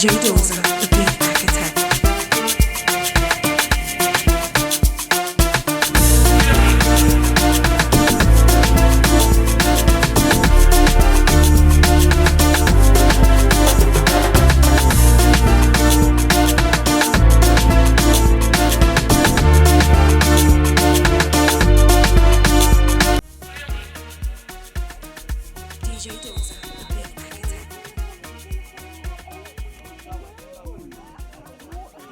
DJ Doza, the beat architect. DJ Doza, the beat architect.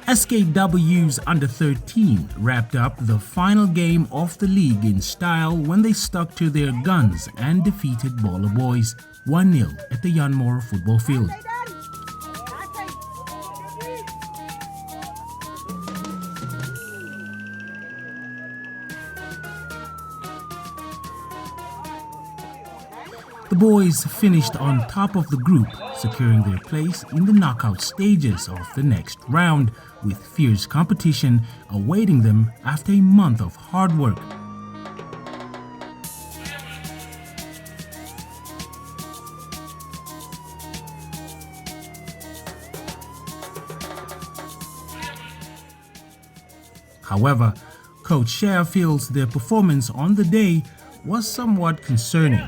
SKW's Under-13 wrapped up the final game of the league in style when they stuck to their guns and defeated Baller Boys 1-0 at the Yanmore football field. The boys finished on top of the group, securing their place in the knockout stages of the next round, with fierce competition awaiting them after a month of hard work. However, Coach Share feels their performance on the day was somewhat concerning.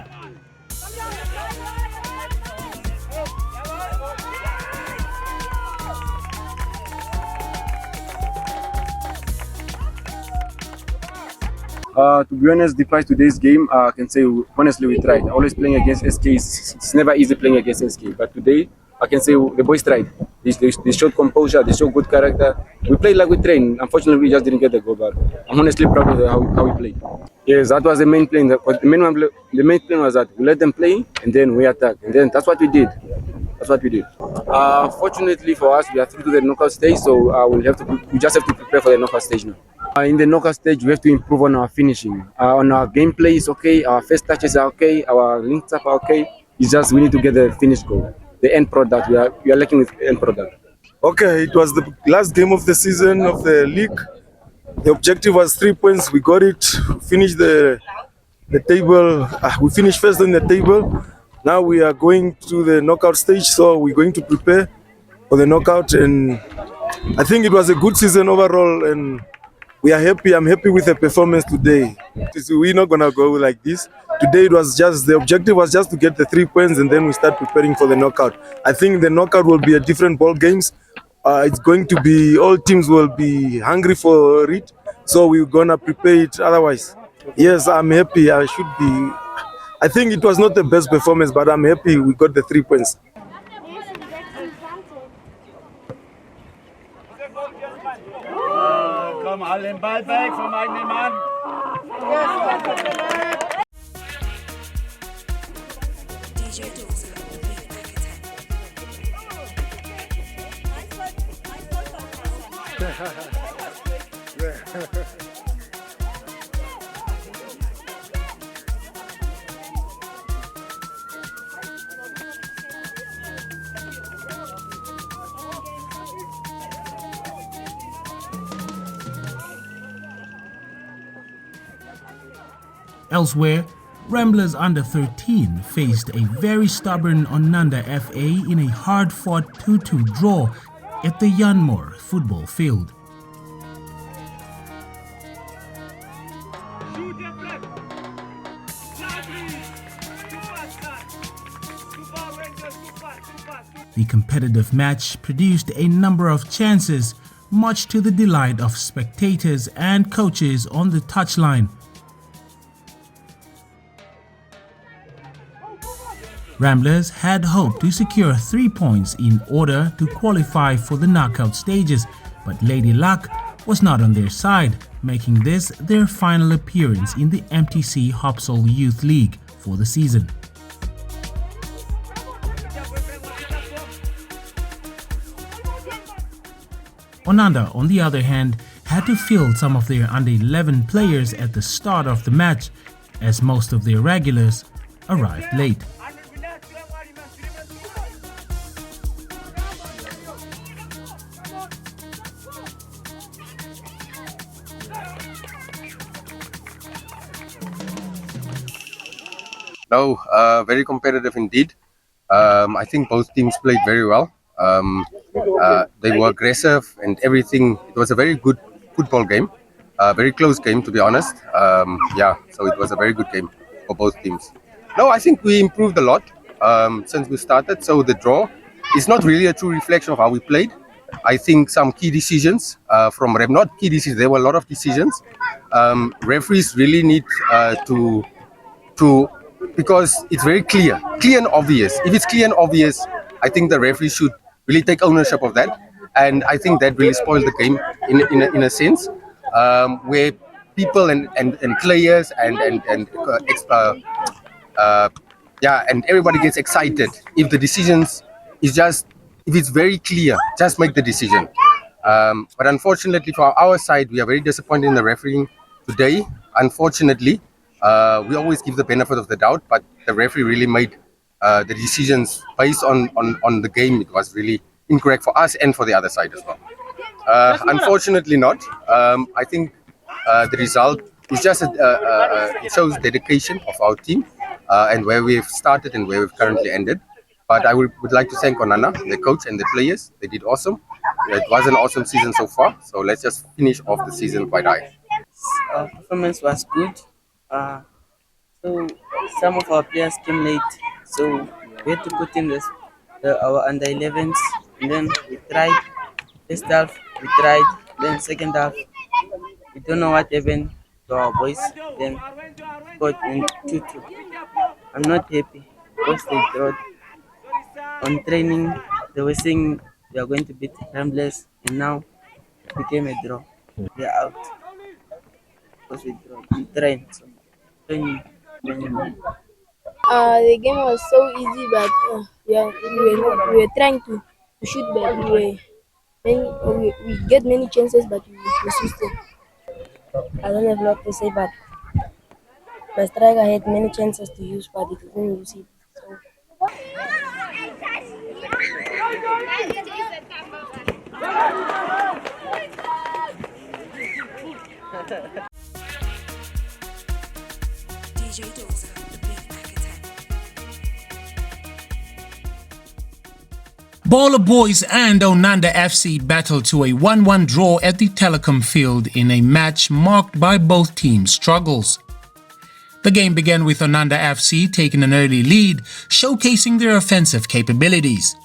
To be honest, despite today's game, I can say honestly we tried. Always playing against SK, it's never easy playing against SK. But today, I can say the boys tried. They showed composure, they showed good character. We played like we trained. Unfortunately, we just didn't get the goal. But I'm honestly proud of how we played. Yes, that was the main plan. The main plan was that we let them play and then we attack. And then that's what we did. That's what we did. Fortunately for us, we are through to the knockout stage, so we just have to prepare for the knockout stage now. In the knockout stage, we have to improve on our finishing. On our gameplay is okay, our first touches are okay, our links up are okay. It's just we need to get the finished goal, the end product. We are lacking with the end product. Okay, it was the last game of the season of the league. The objective was 3 points. We got it. Finished the table. We finished first on the table. Now we are going to the knockout stage, so we're going to prepare for the knockout. And I think it was a good season overall, and we are happy. I'm happy with the performance today. We're not gonna go like this. Today it was just the objective was just to get the 3 points, and then we start preparing for the knockout. I think the knockout will be a different ball games. It's going to be all teams will be hungry for it, so we're gonna prepare it. Otherwise, yes, I'm happy. I should be. I think it was not the best performance, but I'm happy we got the 3 points. Komm, alle den Ball weg vom eigenen Mann. DJ Doza, the beat architect. Elsewhere, Ramblers Under-13 faced a very stubborn Onanda FA in a hard-fought 2-2 draw at the Yanmore football field. The competitive match produced a number of chances, much to the delight of spectators and coaches on the touchline. Ramblers had hoped to secure 3 points in order to qualify for the knockout stages, but Lady Luck was not on their side, making this their final appearance in the MTC HopSol Youth League for the season. Onanda, on the other hand, had to field some of their under-11 players at the start of the match, as most of their regulars arrived late. No, very competitive indeed. I think both teams played very well. They were aggressive and everything. It was a very good football game, very close game to be honest. So it was a very good game for both teams. No, I think we improved a lot since we started. So the draw is not really a true reflection of how we played. I think some key decisions from ref, not key decisions. There were a lot of decisions. Referees really need to because it's very clear and obvious. If it's clear and obvious, I think the referee should really take ownership of that. And I think that really spoiled the game in a sense, where people and players and everybody gets excited if the decisions is just, if it's very clear, just make the decision. But unfortunately for our side, we are very disappointed in the refereeing today. Unfortunately, we always give the benefit of the doubt, but the referee really made the decisions based on the game. It was really incorrect for us and for the other side as well. Unfortunately not. I think the result is just it shows dedication of our team and where we've started and where we've currently ended. But I would like to thank Onana, the coach, and the players. They did awesome. It was an awesome season so far. So let's just finish off the season quite high. Our performance was good. So some of our players came late. So we had to put in our under 11s. And then we tried. First half, we tried. Then second half, we don't know what happened to our boys. Then got in 2-2. I'm not happy because they drawed. On training, they were saying they are going to beat Ramblers, and now it became a draw. They are out because we draw. We trained. So, the game was so easy, but we were trying to shoot, but we get many chances, but we missed them. I don't have a lot to say, but the striker had many chances to use, but he didn't use it. So. DJ Dozer, the beat architect. Baller Boys and Onanda FC battled to a 1-1 draw at the Telecom Field in a match marked by both teams' struggles. The game began with Onanda FC taking an early lead, showcasing their offensive capabilities.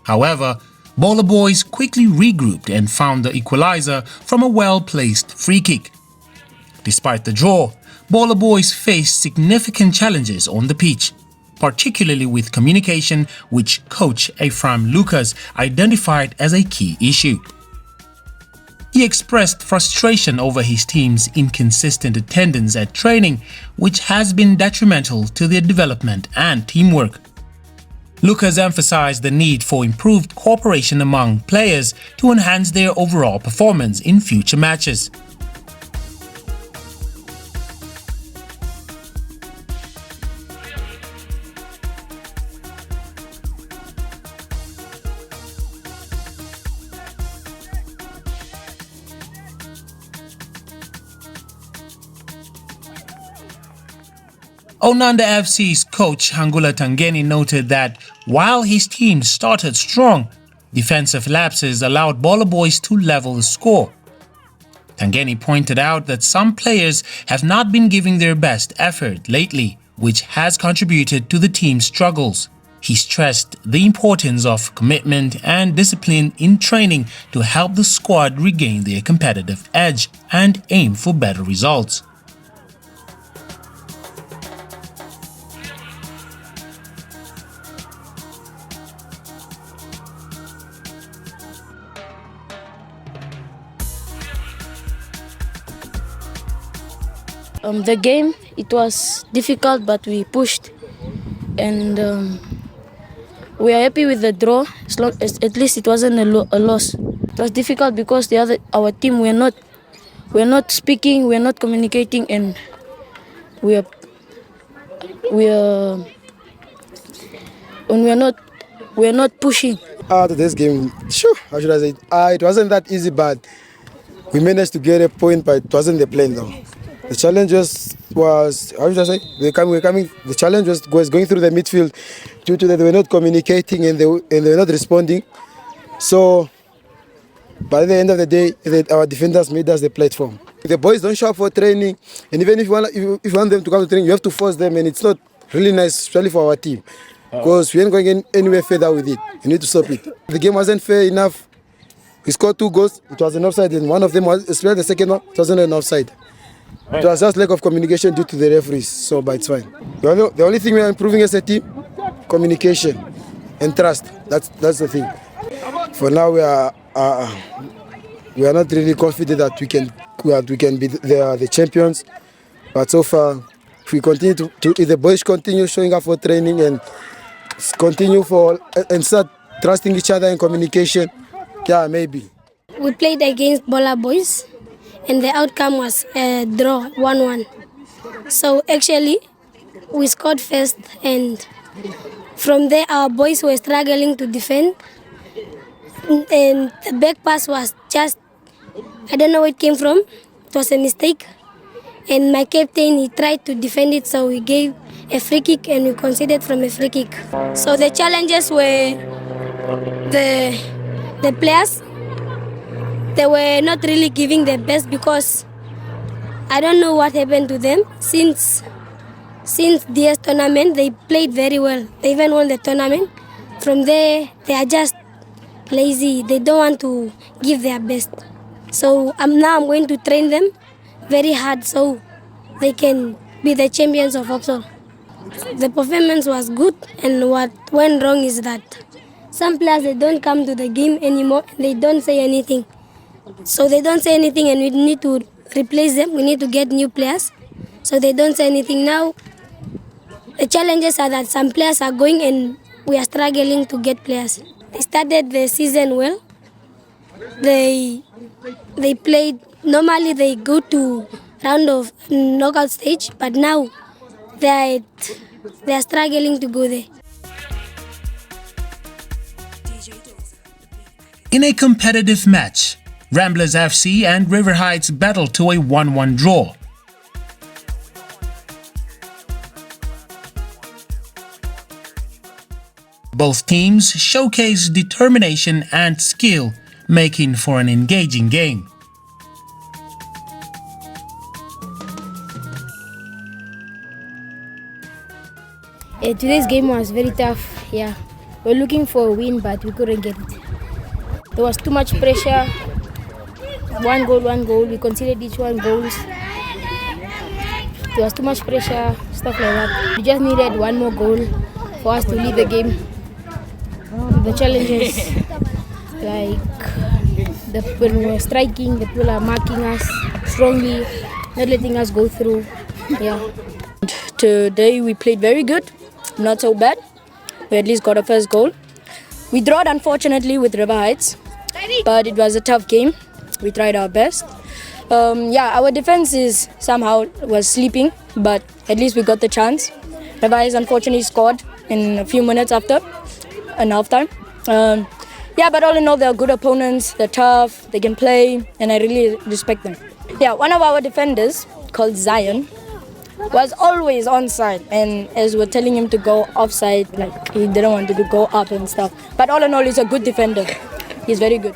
However, Baller Boys quickly regrouped and found the equalizer from a well-placed free kick. Despite the draw, Baller Boys faced significant challenges on the pitch, particularly with communication, which coach Ephraim Lucas identified as a key issue. He expressed frustration over his team's inconsistent attendance at training, which has been detrimental to their development and teamwork. Lucas emphasized the need for improved cooperation among players to enhance their overall performance in future matches. Onanda FC's coach Hangula Tangeni noted that while his team started strong, defensive lapses allowed Baller Boys to level the score. Tangeni pointed out that some players have not been giving their best effort lately, which has contributed to the team's struggles. He stressed the importance of commitment and discipline in training to help the squad regain their competitive edge and aim for better results. The game, it was difficult, but we pushed, and we are happy with the draw. At least it wasn't a loss. It was difficult because our team were not we're not speaking, we're not communicating, and we're we're and we're not pushing. Today's game, sure, how should I say it? It wasn't that easy, but we managed to get a point, but it wasn't the plan though. The challenge was how should I say? We're coming. The challenge was going through the midfield due to that they were not communicating and they were not responding. So by the end of the day, our defenders made us the platform. The boys don't show up for training, and even if you want them to come to training, you have to force them, and it's not really nice, especially for our team, because we ain't going anywhere further with it. You need to stop it. The game wasn't fair enough. We scored 2 goals. It was an offside, and one of them was, especially the second one, it wasn't an offside. It was just lack of communication due to the referees, so but it's fine. The only thing we are improving as a team, communication and trust. That's the thing. For now, we are not really confident that we can be the champions. But so far, if we continue if the boys continue showing up for training and start trusting each other in communication, yeah, maybe. We played against Bola Boys, and the outcome was a draw, 1-1. So actually, we scored first, and from there our boys were struggling to defend. And the back pass was just, I don't know where it came from. It was a mistake. And my captain, he tried to defend it, so we gave a free kick and we conceded from a free kick. So the challenges were the players. They were not really giving their best because I don't know what happened to them. Since this tournament, they played very well. They even won the tournament. From there, they are just lazy. They don't want to give their best. So now I'm going to train them very hard so they can be the champions of HopSol. The performance was good, and what went wrong is that some players, they don't come to the game anymore. They don't say anything. So they don't say anything, and we need to replace them. We need to get new players. So they don't say anything. Now the challenges are that some players are going and we are struggling to get players. They started the season well. They played, normally they go to round of knockout stage, but now they are struggling to go there. In a competitive match, Ramblers FC and River Heights battled to a 1-1 draw. Both teams showcased determination and skill, making for an engaging game. Today's game was very tough. Yeah, we're looking for a win, but we couldn't get it. There was too much pressure. One goal. We conceded each one goals. There was too much pressure, stuff like that. We just needed one more goal for us to lead the game. The challenges, like when we were striking, the people are marking us strongly, not letting us go through. Yeah. Today we played very good, not so bad. We at least got a first goal. We drawed unfortunately with River Heights, but it was a tough game. We tried our best. Our defense somehow was sleeping, but at least we got the chance. River Heights unfortunately scored in a few minutes after an halftime. But all in all, they're good opponents. They're tough. They can play, and I really respect them. Yeah, one of our defenders called Zion was always onside, and as we're telling him to go offside, like he didn't want to go up and stuff. But all in all, he's a good defender. He's very good.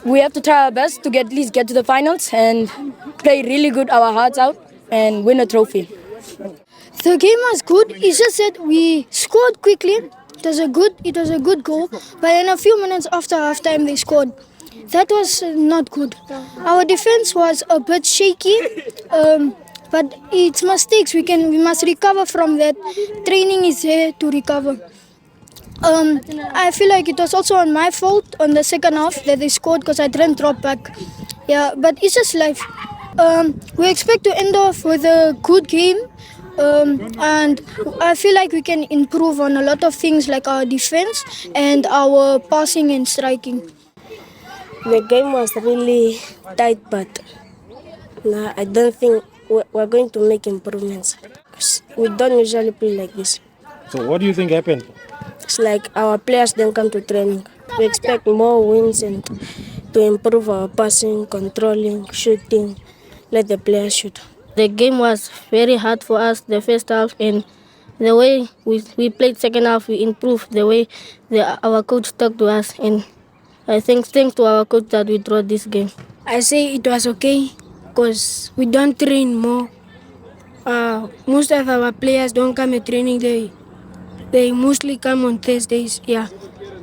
We have to try our best to at least get to the finals and play really good our hearts out and win a trophy. The game was good. It's just that we scored quickly. It was a good goal. But in a few minutes after halftime, they scored. That was not good. Our defense was a bit shaky. But it's mistakes. We must recover from that. Training is there to recover. I feel like it was also on my fault on the second half that they scored because I didn't drop back. Yeah, but it's just life. We expect to end off with a good game. And I feel like we can improve on a lot of things like our defense and our passing and striking. The game was really tight, but no, I don't think we're going to make improvements. 'Cause we don't usually play like this. So what do you think happened? It's like our players don't come to training. We expect more wins and to improve our passing, controlling, shooting, let the players shoot. The game was very hard for us the first half, and the way we played second half, we improved the way our coach talked to us, and I think thanks to our coach that we draw this game. I say it was okay because we don't train more. Most of our players don't come to training. They mostly come on Thursdays, yeah,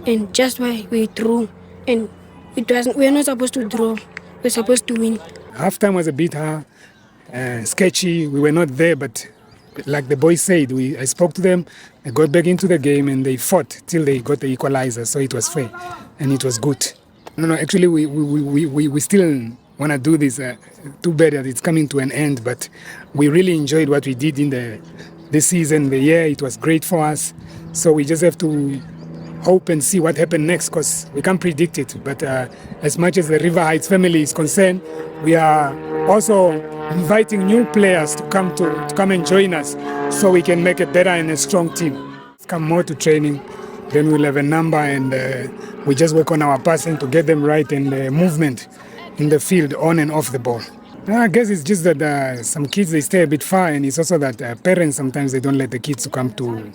and just why we drew. And we're not supposed to draw. We're supposed to win. Halftime was a bit sketchy. We were not there, but like the boys said, I spoke to them. I got back into the game and they fought till they got the equalizer. So it was fair and it was good. No, actually we still want to do this. Too bad that it's coming to an end, but we really enjoyed what we did in this season, the year. It was great for us. So we just have to hope and see what happens next, because we can't predict it. But as much as the River Heights family is concerned, we are also inviting new players to come and join us so we can make a better and a strong team. Come more to training, then we'll have a number, and we just work on our passing to get them right and movement in the field on and off the ball. I guess it's just that some kids, they stay a bit far, and it's also that parents sometimes they don't let the kids to come to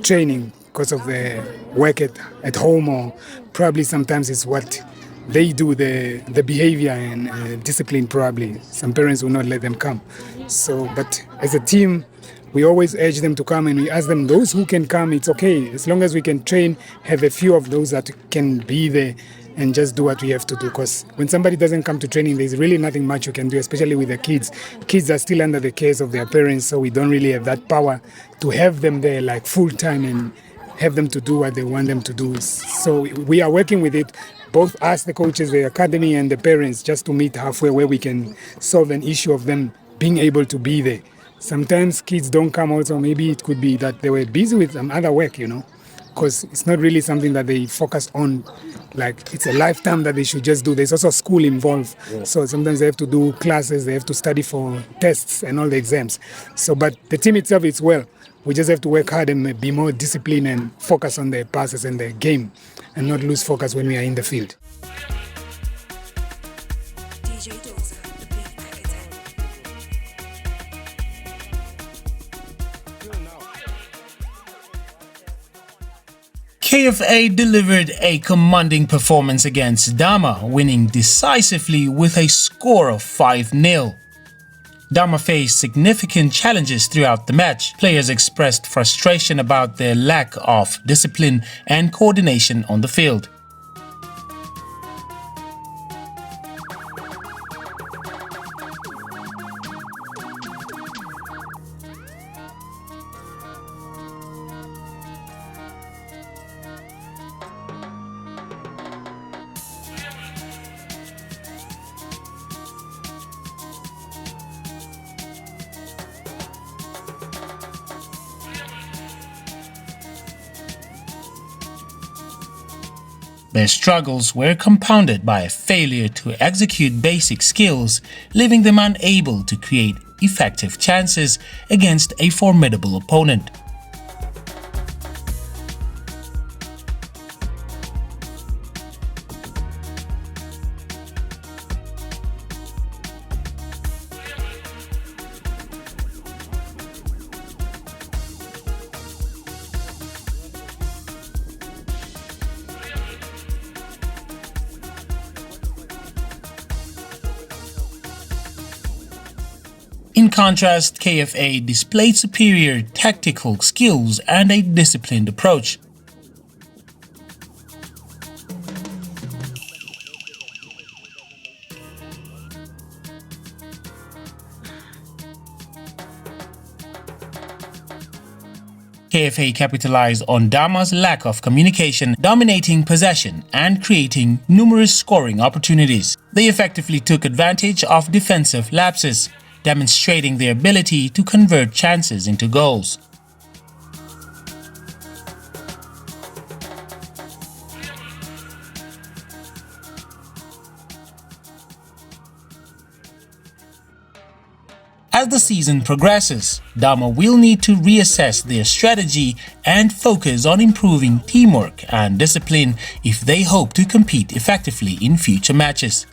training because of the work at home, or probably sometimes it's what they do, the behavior and discipline probably. Some parents will not let them come. So, but as a team, we always urge them to come, and we ask them, those who can come, it's okay. As long as we can train, have a few of those that can be there and just do what we have to do. Because when somebody doesn't come to training, there's really nothing much you can do, especially with the kids. Kids are still under the cares of their parents, so we don't really have that power to have them there like full time and have them to do what they want them to do. So we are working with it, both us, the coaches, the academy, and the parents, just to meet halfway where we can solve an issue of them being able to be there. Sometimes kids don't come also. Maybe it could be that they were busy with some other work, because it's not really something that they focus on. Like, it's a lifetime that they should just do. There's also school involved. Yeah. So sometimes they have to do classes, they have to study for tests and all the exams. So, but the team itself is well. We just have to work hard and be more disciplined and focus on the passes and the game and not lose focus when we are in the field. KFA delivered a commanding performance against Dama, winning decisively with a score of 5-0. Dama faced significant challenges throughout the match. Players expressed frustration about their lack of discipline and coordination on the field. Their struggles were compounded by a failure to execute basic skills, leaving them unable to create effective chances against a formidable opponent. In contrast, KFA displayed superior tactical skills and a disciplined approach. KFA capitalized on Dama's lack of communication, dominating possession and creating numerous scoring opportunities. They effectively took advantage of defensive lapses, demonstrating their ability to convert chances into goals. As the season progresses, Dama will need to reassess their strategy and focus on improving teamwork and discipline if they hope to compete effectively in future matches.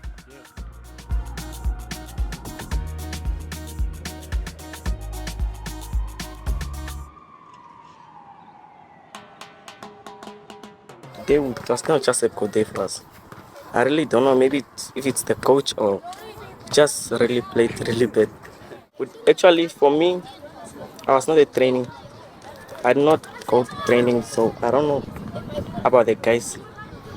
Today it was not just a good day for us. I really don't know, maybe if it's the coach or just really played really bad. But actually, for me, I was not at training. I did not go to training, so I don't know about the guys.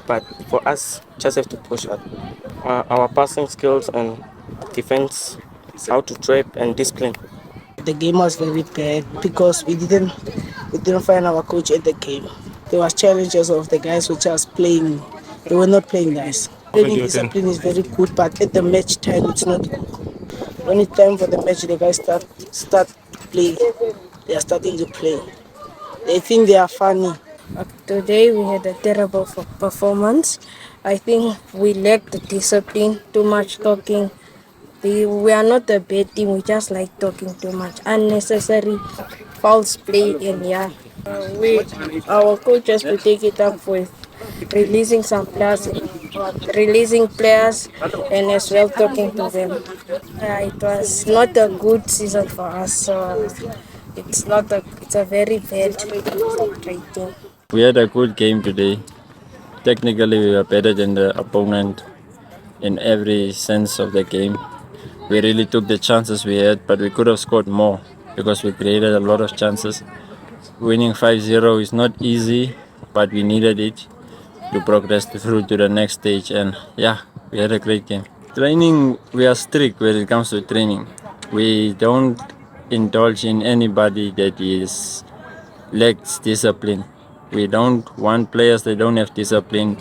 But for us, just have to push our passing skills and defense, how to trap and discipline. The game was very bad because we didn't find our coach at the game. There was challenges of the guys who just playing. They were not playing nice. Training discipline is very good, but at the match time it's not good. When it's time for the match, the guys start playing. They are starting to play. They think they are funny. Today we had a terrible performance. I think we lacked the discipline, too much talking. We are not a bad team, we just like talking too much. Unnecessary false play and yeah. Our coach has to take it up with releasing some players, and as well talking to them. It was not a good season for us, so it's a very bad rating. We had a good game today. Technically, we were better than the opponent in every sense of the game. We really took the chances we had, but we could have scored more because we created a lot of chances. Winning 5-0 is not easy, but we needed it to progress through to the next stage, and yeah, we had a great game. Training, we are strict when it comes to training. We don't indulge in anybody that lacks discipline. We don't want players that don't have discipline.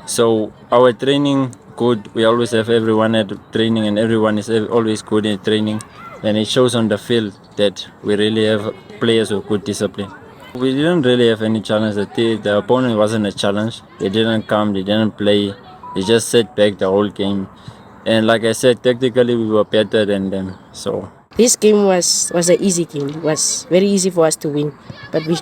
So our training good. We always have everyone at training, and everyone is always good at training. And it shows on the field that we really have players with good discipline. We didn't really have any challenge. The opponent wasn't a challenge. They didn't come, they didn't play. They just sat back the whole game. And like I said, technically we were better than them. So this game was an easy game. It was very easy for us to win, but we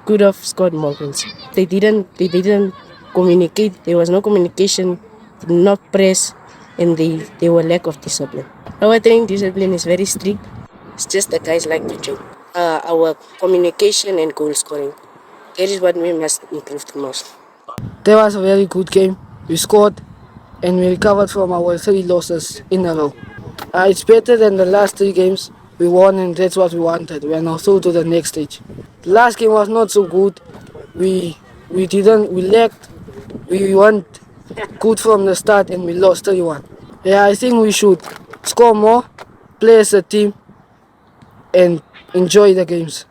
could have scored more goals. They didn't communicate. There was no communication, not press, and they were lack of discipline. Our training discipline is very strict. It's just the guys like to joke. Our communication and goal scoring. That is what we must improve the most. That was a very good game. We scored and we recovered from our 3 losses in a row. It's better than the last 3 games. We won and that's what we wanted. We are now through to the next stage. The last game was not so good. We lacked. We weren't good from the start and we lost 3-1. Yeah, I think we should score more, play as a team, and enjoy the games.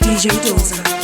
DJ Doza.